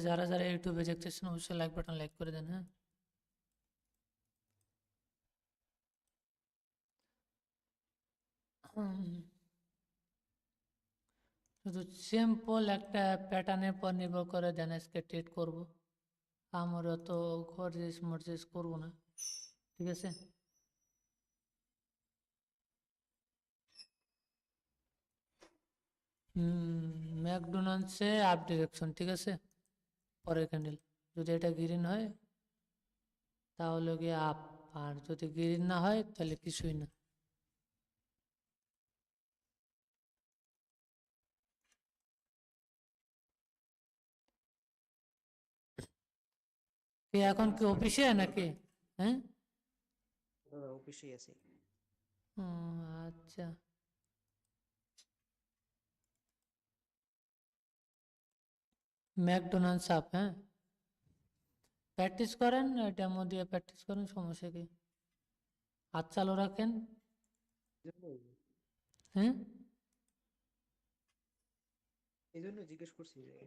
যারা যারা ইউটিউবে দেখতেছেন অবশ্যই লাইক বাটন লাইক করে দেন। হ্যাঁ, শুধু সিম্পল একটা প্যাটার্নের পর নির্ভর করে দেন আজকে ট্রেড করব। আমার অত খরচেস মরচেস করবো না, ঠিক আছে। ম্যাকডোনাল্ডসে আপ ডিরেকশন, ঠিক আছে, পরের ক্যান্ডেল যদি এটা গ্রিন হয় তাহলে গিয়ে আপ, আর যদি গ্রিন না হয় তাহলে কিছুই না। এখন কি অফিসে নাকি? হ্যাঁ, অফিসেই আছি। আচ্ছা, ম্যাকডোনাল্ডস আপ, হ্যাঁ, প্র্যাকটিস করেন, ডেমো দিয়ে প্র্যাকটিস করেন, সমস্যা কি, হাত চালু রাখেন। হ্যাঁ, এই জন্য জিজ্ঞেস করছি যে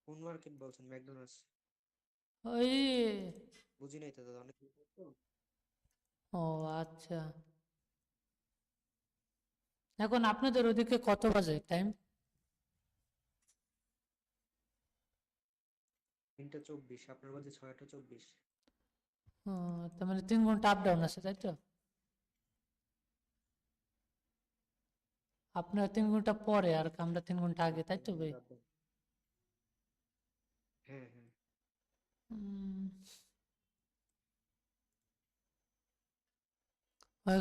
কোন মার্কেট বলছেন ম্যাকডোনাল্ডস? ওই, বুঝি নাই তো দাদা, অনেক তো। ও আচ্ছা, এখন আপনাদের ওদিকে কত বাজে টাইম? 3টা 24, আপনার কাছে 6টা 24। তার মানে 3 ঘন্টা আপ ডাউন আছে, তাই তো? আপনার 3 ঘন্টা পরে আর আমরা 3 ঘন্টা আগে, তাই তো ভাই? হ্যাঁ হ্যাঁ।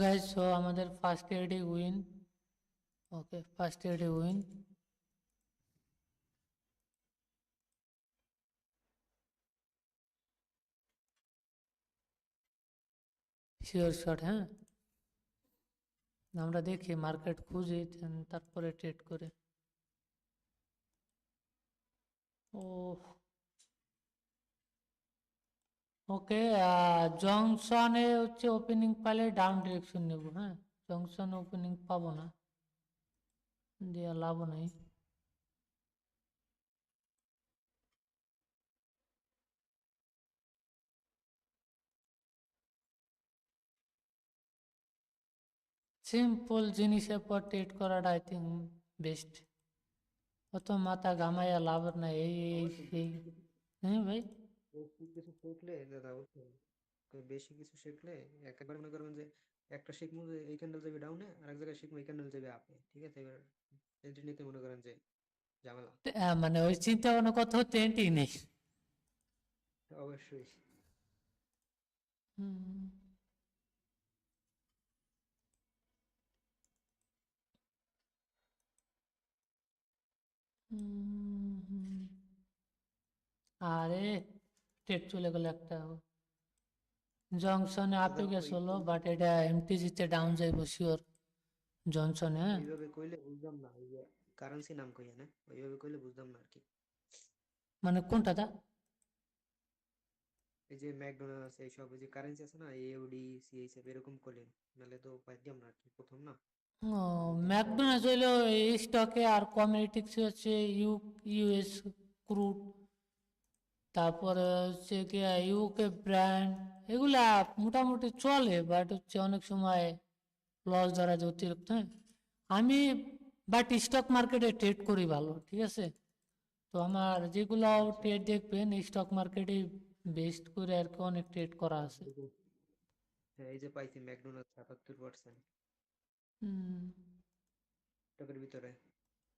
গাইস, সো আমাদের ফার্স্ট এডি উইন। ওকে, ফার্স্ট এডি উইন। শিওর শট, হ্যাঁ, আমরা দেখি মার্কেট খুঁজি তারপরে ট্রেড করে। ও ওকে, জংশনে হচ্ছে ওপেনিং পাইলে ডাউন ডিরেকশন নেব। হ্যাঁ, জংশনে ওপেনিং পাবো না, দিয়ে লাভ নাই। সিম্পল জিনিসের পর ট্রেড করাটা আই থিঙ্ক বেস্ট। অত মাথা ঘামাইয়া লাভ নাই, এই এই সেই। হ্যাঁ ভাই, বেশি কিছু শিখলে দাদা বুঝছেন, বেশি কিছু শিখলে একবার মনে করবেন যে একটা শিখবো যে এই ক্যান্ডেল যাবে ডাউনে, আর এক জায়গায় শিখবো এই ক্যান্ডেল যাবে আপে, ঠিক আছে? এবার এন্ট্রি নিতে মনে করেন যে ঝামেলা। মানে ওই চিন্তা ভাবনা কথা হতে এন্টই নেই। অবশ্যই। হুম, হুম, হুম। আরে ট্রেড চলে গেল একটা, জংশনে আপে দাদা গেছিল, বাট এটা এমটিজিতে ডাউন যাইব শিওর জনসনে। হ্যাঁ, ওইভাবে কইলে বুঝলাম না, ওই যে কারেন্সি নাম কইয়া না, ওইভাবে কইলে বুঝলাম না আর কি। মানে কোনটা দা? এই যে ম্যাকডোনাল্ডস এইসব ওই যে কারেন্সি আছে না, এওডি সিএইচএফ এরকম করলেন, নাহলে তো পাইতাম না আর কি, প্রথম না। ও, বুঝতে পারি নাই। ম্যাকডোনাল্ডস হইলো এই স্টকে, আর কমিউনিটিক্স হচ্ছে ইউএস ক্রুড, তারপরে হচ্ছে কি ইউকে ব্র্যান্ড, এগুলা মোটামুটি চলে, বাট হচ্ছে অনেক সময় লস ধরা যায় অতিরিক্ত। হ্যাঁ, আমি বাট স্টক মার্কেটে ট্রেড করি ভালো, ঠিক আছে। তো আমার যেগুলো আচ্ছা। ট্রেড দেখবেন স্টক মার্কেটে বেস্ট করে আর কি অনেক ট্রেড করা আছে। হ্যাঁ, এই যে পাইছি ম্যাকডোনাল্ডস 77%, হুম, স্টকের ভিতরে।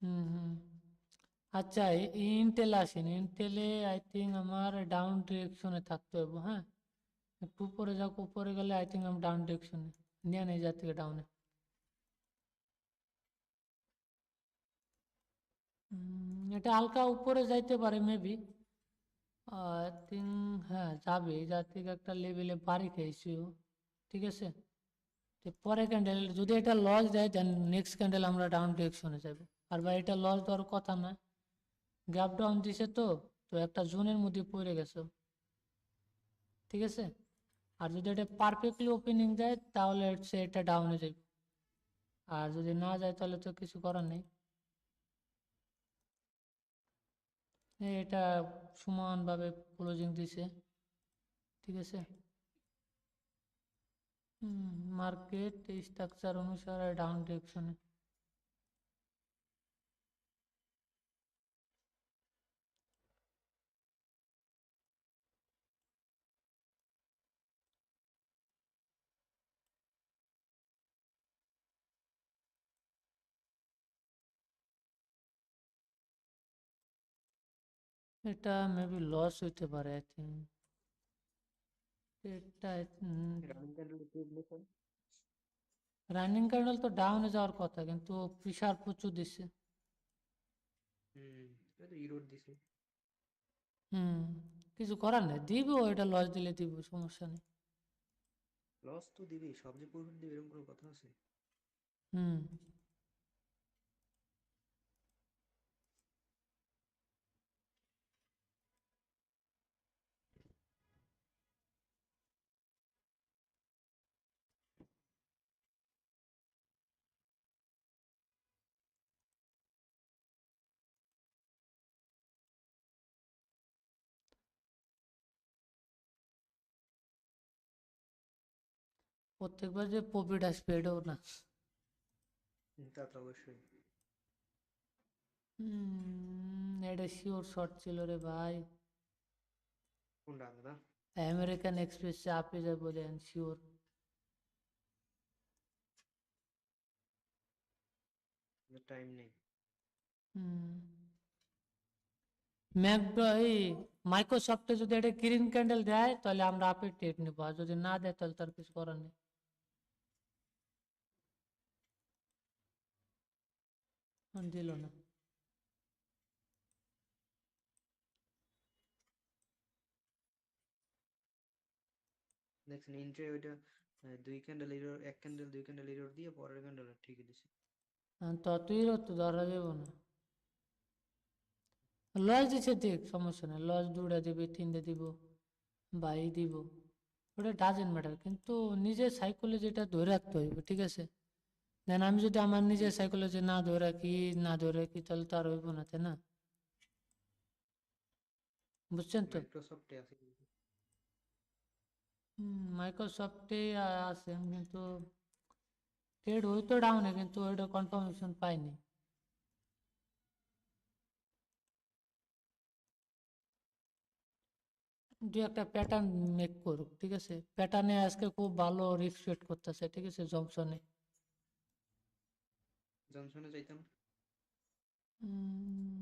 হুম, হুম। আচ্ছা, ইন্টেল আসেন, ইন্টেলে আই থিঙ্ক আমার ডাউন ডিরেকশনে থাকতে হবে। হ্যাঁ, একটু উপরে যাক, উপরে গেলে আই থিঙ্ক আমি ডাউন ডিরেকশনে নিয়ে নেই যা থেকে ডাউনে। এটা হালকা উপরে যাইতে পারে মেবি, আই থিঙ্ক। হ্যাঁ, যাবে, যা থেকে একটা লেভেলে বাড়ি খেয়েছি ও, ঠিক আছে। তো পরে ক্যান্ডেল যদি এটা লস দেয় দেন নেক্সট ক্যান্ডেল আমরা ডাউন ডিরেকশনে যাব। আর ভাই এটা লস দেওয়ার কথা না, গ্যাপ ডাউন দিছে তো, তো একটা জোনের মধ্যে পড়ে গেছে, ঠিক আছে। আর যদি এটা পারফেক্টলি ওপেনিং দেয় তাহলে হচ্ছে এটা ডাউনে যাবে, আর যদি না যায় তাহলে তো কিছু করার নেই। এটা সমানভাবে ক্লোজিং দিছে, ঠিক আছে। মার্কেট স্ট্রাকচার অনুসারে ডাউন ডিরেকশনে। এটা মেবি লস হইতে পারে, আই থিঙ্ক। এটা রানিং ক্যান্ডেল দেখলেন? রানিং ক্যান্ডেল তো ডাউনে যাওয়ার কথা, কিন্তু প্রেসার প্রচুর দিচ্ছে। এটা তো ইরোড দিছে। হুম, কিছু করার নেই, দিব এটা, লস দিলে দিব, সমস্যা নেই। লস তো দিবেই, সব যে প্রফিট দিবে এরকম কোনো কথা আছে? হুম, প্রত্যেকবার যে প্রফিট আসবে এটাও না। তা তো অবশ্যই। এটা শিওর শর্ট ছিল রে ভাই। কোনটা দাদা? আমেরিকান এক্সপ্রেস চাপে যায় বলেন শিওর। টাইম নেই। এই মাইক্রোসফটে যদি এটা গ্রিন ক্যান্ডেল দেয় তাহলে আমরা আপের ট্রেড নেবো, আর যদি না দেয় তাহলে তার কিছু করার নেই। দিল না। দেখছেন এন্ট্রি ওইটা, দুই ক্যান্ডেল ইরোর, এক ক্যান্ডেল দুই ক্যান্ডেল ইরোর দিয়ে পরের ক্যান্ডেল ঠিকই দিছে। ততই তো ধরা যাবো না। লস দিচ্ছে দেখ, সমস্যা নেই, লস দুটা দিবে, তিনটে দিব, বাই দিব, ওটা ডাজেন্ট ম্যাটার, কিন্তু নিজের সাইকোলজিটা ধরে রাখতে হইবে, ঠিক আছে। দেন আমি যদি আমার নিজের সাইকোলজি না ধরে রাখি, না ধরে রাখি, তাহলে তো আর হইব না, তাই না? বুঝছেন তো? মাইক্রোসফটে আছে কিন্তু। মাইক্রোসফটে আছে, কিন্তু ট্রেড হইতো ডাউনে, কিন্তু ওইটা কনফার্মেশন পাইনি। দু একটা প্যাটার্ন মেক করুক, ঠিক আছে। প্যাটার্নে আজকে খুব ভালো রিফ্লেক্ট করতেছে, ঠিক আছে, জনসনে। জনসনে যাইতাম। উম,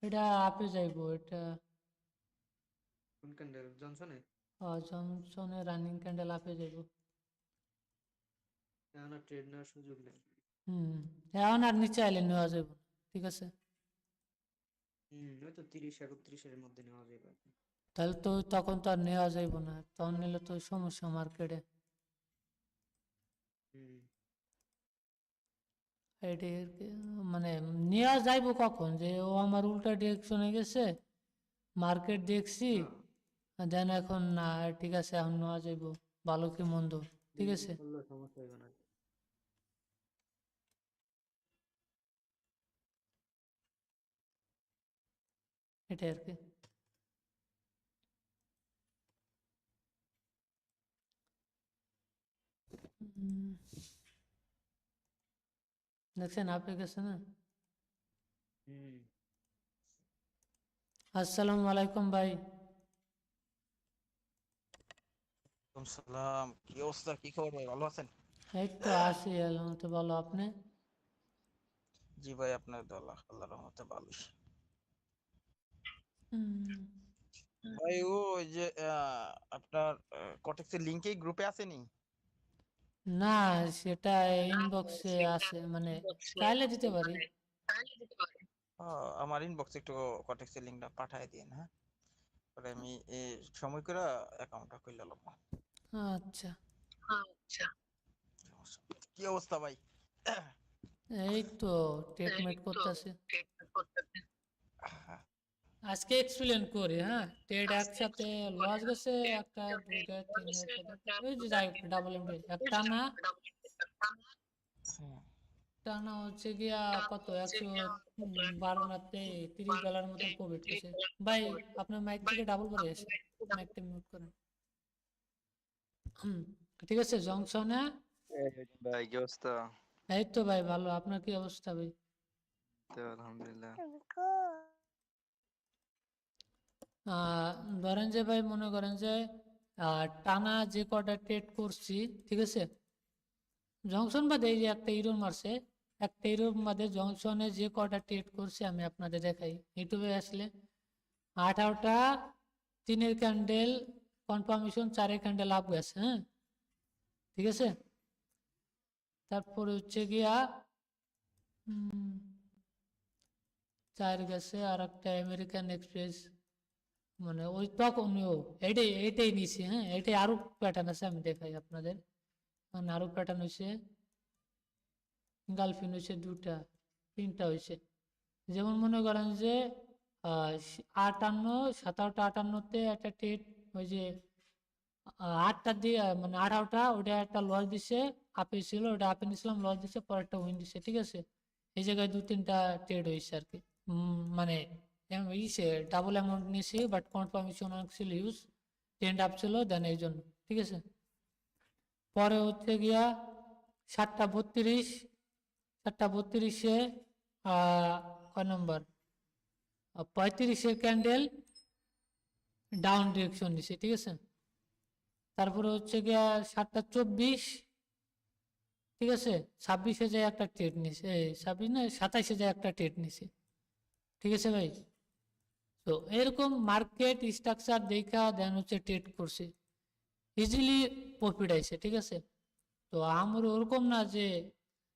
এটা আপে যাইবো এটা। কোন ক্যান্ডেল জনসনে? জনসনে রানিং ক্যান্ডেল আপে যাইবো। এখন আর ট্রেড নেওয়ার সুযোগ নেই। এখন আর নিচে আইলে নেওয়া যাইবো না, ঠিক আছে। ওই তো 30-31 এর মধ্যে নেওয়া যাবে। তাহলে তো তখন তো আর নেওয়া যাইবো না, তখন নিলে তো সমস্যা মার্কেটে। হুম। এটি মানে নেওয়া যাইবো কখন, যে ও আমার উল্টা ডিরেকশনে গেছে, মার্কেট দেখছি, হ্যাঁ, দেন এখন না, ঠিক আছে এখন নেওয়া যাইবো, ভালো কি মন্দ, ঠিক বিনিয়োগ আছে। করলে সমস্যা হবে না। এটাই আর কি। উম, দেখছেন আপনি গেছে না। হুম। আসসালামু আলাইকুম ভাই। ওয়ালাইকুম সালাম, কি অবস্থা, কি খবর ভাই, ভালো আছেন? এই তো আছি আলহামদুলিল্লাহ, ভালো, আপনি? জি ভাই, আপনার দোয়া আল্লাহর রহমতে ভালোই। উম, ভাই ওই যে আপনার কটেক্সের লিংকে গ্রুপে আসেনি? না, সেটা ইনবক্সে আছে, মানে চাইলে দিতে পারি। আমার ইনবক্সে একটু কটেক্সের লিংকটা পাঠায় দিন, হ্যাঁ, পরে আমি সময় করে অ্যাকাউন্টটা খুলে নেব। আচ্ছা। সমস্যা নেই। কি অবস্থা ভাই? এই তো ট্রিটমেন্ট করতেছে। আজকে এক্সপ্লেন করি, হ্যাঁ, ট্রেড একসাথে লস গেছে, একটা দুইটা তিনটা চারটা, ওই যে যাই ডাবল এমডি একটা না, হুম। টানা হচ্ছে গিয়া কত 112 না $30 মতন প্রফিট হয়েছে। ভাই আপনার মাইক থেকে ডাবল করে আসে, মাইকটা মিউট করেন। ঠিক আছে জংশনে। এই ভাই কি অবস্থা? এই তো ভাই ভালো, আপনার কি অবস্থা ভাই? তো আলহামদুলিল্লাহ। আহ, ধরেন যে ভাই মনে করেন যে টানা যে কটা ট্রেড করছি, ঠিক আছে, জংশন বাদে এই যে একটা ইরোর মারছে, একটা ইরোর বাদে জংশনে যে কটা ট্রেড করছি আমি আপনাদের দেখাই। ইউটিউবে আসলে 18টা 3-এর ক্যান্ডেল কনফার্মেশন, 4-এর ক্যান্ডেল আপ গেছে, হ্যাঁ ঠিক আছে। তারপরে হচ্ছে গিয়া 4 গেছে, আর একটা আমেরিকান এক্সপ্রেস, মানে ওই তখন এইটাই নিছি, হ্যাঁ এইটাই আরো প্যাটার্ন আছে, আমি দেখাই আপনাদের। মানে আরো প্যাটার্ন হয়েছে, গার্লফ্রেন্ড হয়েছে 2টা 3টা হয়েছে। যেমন মনে করেন যে 57 57তে একটা টেট, ওই যে 8টা দিয়ে মানে 18টা, ওটা একটা লস দিছে, আপে ছিল ওটা আপে নিছিলাম, লস দিছে, পরেরটা উইন দিছে, ঠিক আছে। এই জায়গায় 2-3টা ট্রেড হয়েছে আর কি। মানে ইসে ডাবল অ্যামাউন্ট নিয়েছি, বাট কনফার্মেশন অনেক ছিল ইউজ, ট্রেন্ড আপ ছিল, দেন এই জন্য, ঠিক আছে। পরে হচ্ছে গিয়া 7টা 32, 7টা 32-এ কয় নম্বর 35-এর ক্যান্ডেল ডাউন ডিরেকশন নিছে, ঠিক আছে। তারপরে হচ্ছে গিয়া 7টা 24, ঠিক আছে, 26-এ যায় একটা ট্রেড নিছে, 26 না 27-এ যায় একটা ট্রেড নিছে, ঠিক আছে ভাই। তো এরকম মার্কেট স্ট্রাকচার দেখা দেন হচ্ছে ট্রেড করছে, ইজিলি প্রফিট আইছে, ঠিক আছে। তো আমার ওরকম না যে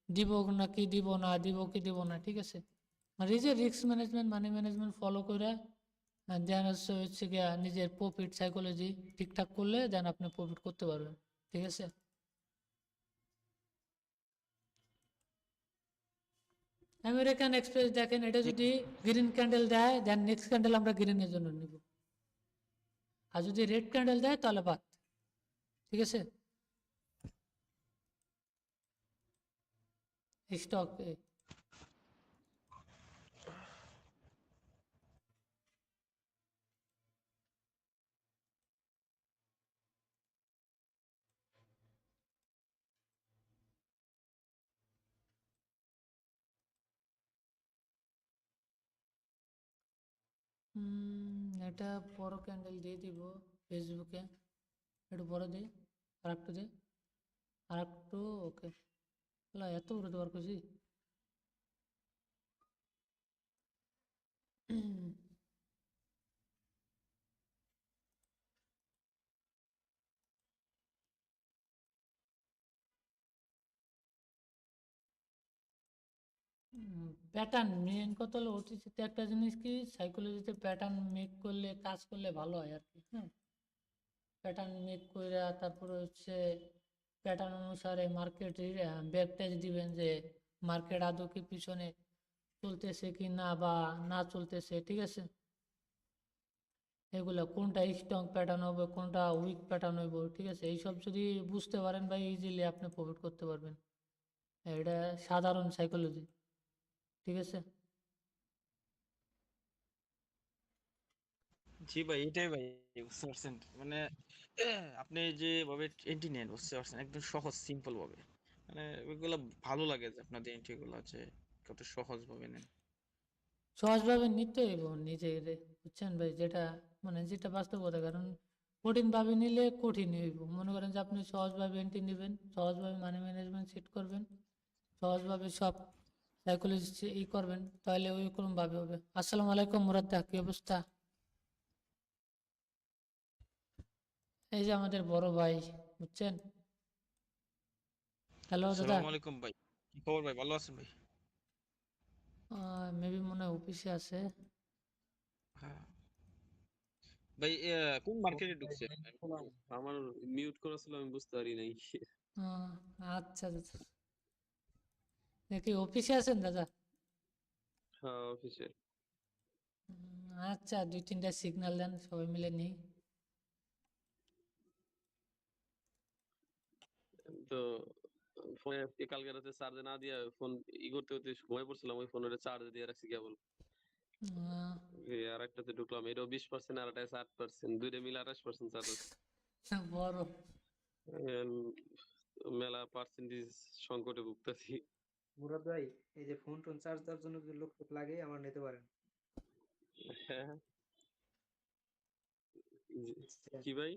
দিব না কি দিব না, দিব কি দিব না, ঠিক আছে। আর এই যে risk management, money management follow করে দেন হচ্ছে গিয়া নিজের প্রফিট সাইকোলজি ঠিকঠাক করলে দেন আপনি প্রফিট করতে পারবেন, ঠিক আছে। আমেরিকান এক্সপ্রেস দেখেন, এটা জি যদি গ্রিন ক্যান্ডেল দেয় দেন নেক্সট ক্যান্ডেল আমরা গ্রিনের জন্য নিব, আর যদি রেড ক্যান্ডেল দেয় তাহলে বাদ, ঠিক আছে। স্টক এটা বড় ক্যান্ডেল দিয়ে দিব ফেসবুকে, একটু বড় দিই, আর একটু দিই, আর একটু, ওকে। এত বড় দেওয়ার খুশি। প্যাটার্ন মেন কথা হলো ওটিসিতে একটা জিনিস কি, সাইকোলজিতে প্যাটার্ন মেক করলে, কাজ করলে ভালো হয় আর কি, হ্যাঁ। প্যাটার্ন মেক করে তারপরে হচ্ছে প্যাটার্ন অনুসারে মার্কেট ব্যাক টেস্ট দিবেন যে মার্কেট আদৌ কি পিছনে চলতেছে কি না, বা না চলতেছে, ঠিক আছে। এগুলো কোনটা স্ট্রং প্যাটার্ন হবে, কোনটা উইক প্যাটার্ন হইব, ঠিক আছে। এইসব যদি বুঝতে পারেন ভাই, ইজিলি আপনি প্রফিট করতে পারবেন। এটা সাধারণ সাইকোলজি, ঠিক আছে। জি ভাই, এটাই ভাই, বুঝতে পারছেন মানে আপনি যেভাবে এন্ট্রি নেন, বুঝতে পারছেন, একদম সহজ সিম্পল ভাবে, মানে ওইগুলো ভালো লাগে যে আপনাদের এন্ট্রি গুলো আছে কত সহজ ভাবে নেন। সহজভাবে নিতে হইব নিজের, বুঝছেন ভাই, যেটা মানে যেটা বাস্তবতা। কারণ কঠিন ভাবে নিলে কঠিন হইব। মনে করেন যে আপনি সহজভাবে এন্ট্রি নেবেন, সহজভাবে মানি ম্যানেজমেন্ট সেট করবেন, সহজভাবে সব সাইকোলজি করবেন, তাহলে ওইরকম ভাবে হবে। আসসালামু আলাইকুম মুরাদ্দা, কি অবস্থা? এই যে আমাদের বড় ভাই, বুঝছেন। হ্যালো দাদা। আসসালামু আলাইকুম ভাই, কি খবর ভাই, ভালো আছেন ভাই? মেবি মনে হয় অফিসে আছে। হ্যাঁ ভাই, কোন মার্কেটে ঢুকছে? আমার মিউট করা ছিল, আমি বুঝতে পারি নাই। আহ, আচ্ছা দাদা, দেখি অফিসে আছেন দাদা। হ্যাঁ, অফিসে। আচ্ছা 2-3টা সিগন্যাল দেন, সবাই মিলে নিই। তো ফোনে কালকে রাতে চার্জে না দিয়ে ফোন করতে করতে ঘুমাই পড়ছিলাম, ওই ফোনের চার্জে দিয়ে রাখছি কেবল। আহ, আর একটাতে ঢুকলাম, এটাও 20%, আর একটা 8%, দুইটা মিলে 28% চার্জ আছে। বড়। এখন মেলা পার্সেন্টেজ সংকটে ভুগতেছি। মুরাদ ভাই, এই যে ফোন টোন চার্জ দেওয়ার জন্য যে লোক টোক লাগে আমার নিতে পারেন। হ্যাঁ, বুঝছেন? কি ভাই?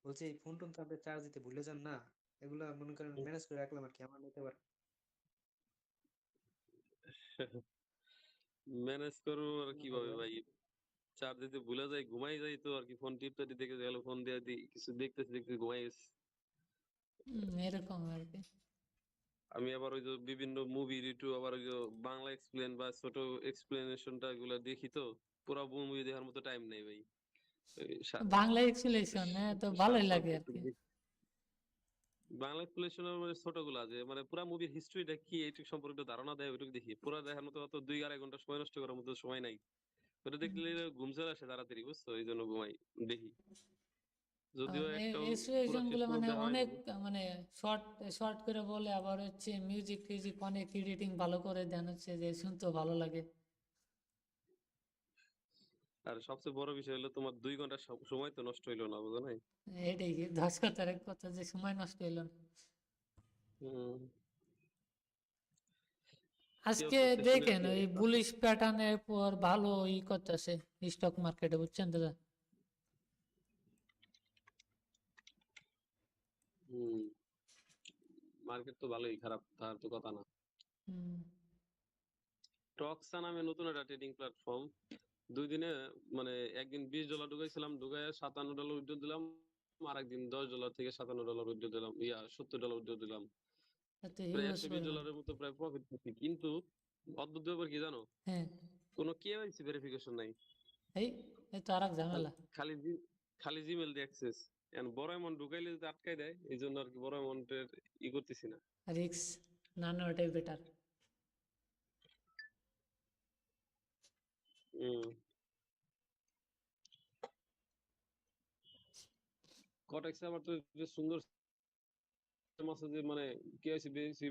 বলছি এই ফোন টোন তো আপনি চার্জ দিতে ভুলে যান না, এগুলা মনে করেন ম্যানেজ করে রাখলাম আর কি, আমার নিতে পারেন। ম্যানেজ করবো আর কি মনে কিভাবে করেন? ভাই? চার্জ দিতে ভুলে যাই, ঘুমাই যাই তো আর কি, ফোন টিপতে টিপতে গেল, ফোন দিয়ে দিই, কিছু দেখতে দেখতে ঘুমাই গেছি। এরকম আর কি। আমি আবার ওই যে বিভিন্ন মুভি রিভিউ, আবার ওই যে বাংলা এক্সপ্লেন বা ছোট এক্সপ্লেনেশনটা এগুলো দেখি তো, পুরো মুভি দেখার মতো টাইম নেই ভাই। ওই বাংলা এক্সপ্লেনেশন তো ভালোই লাগে আর কি। বাংলা এক্সপ্লেনেশনের মানে ছোটগুলা যে মানে পুরা মুভির হিস্ট্রিটা কি এইটুকু সম্পর্কে ধারণা দেয়, ওইটুকু দেখি। পুরা দেখার মতো অত 2-2.5 ঘন্টা সময় নষ্ট করার মতো সময় নাই। ওটা দেখলে ঘুম চলে আসে তাড়াতাড়ি, বুঝছো? এই জন্য ঘুমাই, দেখি। যদিও একটাও পুরা এক্সপ্লেনেশন শেষ গুলো মানে পর্যন্ত হয় অনেক নাই। মানে শর্ট শর্ট করে বলে, আবার হচ্ছে মিউজিক টিউজিক অনেক এডিটিং ভালো করে দেন, হচ্ছে যে শুনতেও ভালো লাগে। আর সবচেয়ে বড় বিষয় হলো তোমার 2 ঘন্টা সময় তো নষ্ট হইলো না, বুঝো নাই? এটাই কি 10 কথার এক কথা, যে সময় নষ্ট হইলো না। হম। কি আজকে অবস্থা, সেশনের দেখেন কি ওই অবস্থা? বুলিশ প্যাটার্নের পর ভালো করতেছে স্টক মার্কেটে, বুঝছেন দাদা? হম। মার্কেট তো ভালোই, খারাপ তার তো কথা না। হুম, টক্সা নামে নতুন একটা ট্রেডিং প্ল্যাটফর্ম, 2 দিনে মানে একদিন $20 ঢুকাইছিলাম, ঢুকায় $57 উইথড্র দিলাম। আর একদিন $10 থেকে $57 উইথড্র দিলাম, $70 উইথড্র দিলাম। এত প্রায় হিউজ একশো বিশ পরিমাণ। ডলারের মতো প্রায় প্রফিট করছি, কিন্তু অদ্ভুত ব্যাপার কি জানো? হ্যাঁ, কোনো কেওয়াইসি ভেরিফিকেশন নাই। এই এই তো আর এক ঝামেলা। খালি খালি জিমেল দিয়ে অ্যাক্সেস। এখন বড় অ্যামাউন্ট ঢুকাইলে যদি আটকাই দেয়, এই জন্য আর কি বড় অ্যামাউন্টের করতেছি না। রিক্স না নেওয়াটাই বেটার। হম। কটেক্সে আবার তো যে সুন্দর মাসে যে মানে কেওয়াইসি ভেরিফিকেশন